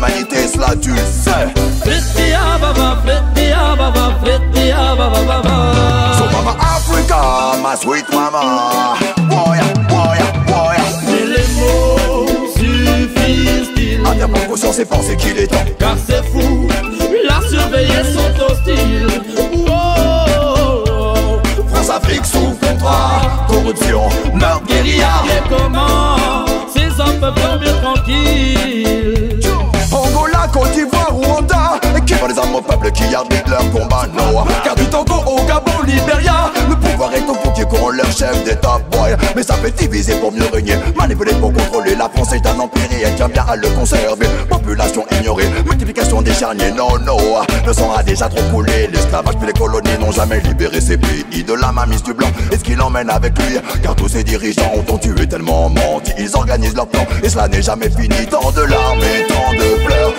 l'humanité, cela tu le sais. So mama Africa, ma sweet mama. Boy, boy, boy. Mais les mots suffisent-ils à bien prendre conscience et penser qu'il est temps? Car c'est fou, la surveillance sont hostiles. France-Afrique sous contrat, corruption, meurtre, guérilla. Et comment ces hommes peuvent dormir tranquilles? Angola, Côte d'Ivoire, Rwanda, qui vont les armes au peuple qui arbitrent leur combat, no. Car du Togo au Gabon, Libéria, le pouvoir est au fond qui courent leur chef d'état, boy. Mais ça fait diviser pour mieux régner, manipuler pour contrôler. La France est un empire et elle tient bien à le conserver. Population ignorée, multiplication des charniers, non, non. Le sang a déjà trop coulé, l'esclavage puis les colonies n'ont jamais libéré ces pays de la mainmise du blanc. Et ce qu'il emmène avec lui, car tous ces dirigeants ont tué tellement menti. Ils organisent leur plan et cela n'est jamais fini. Tant de larmes et tant de pleurs,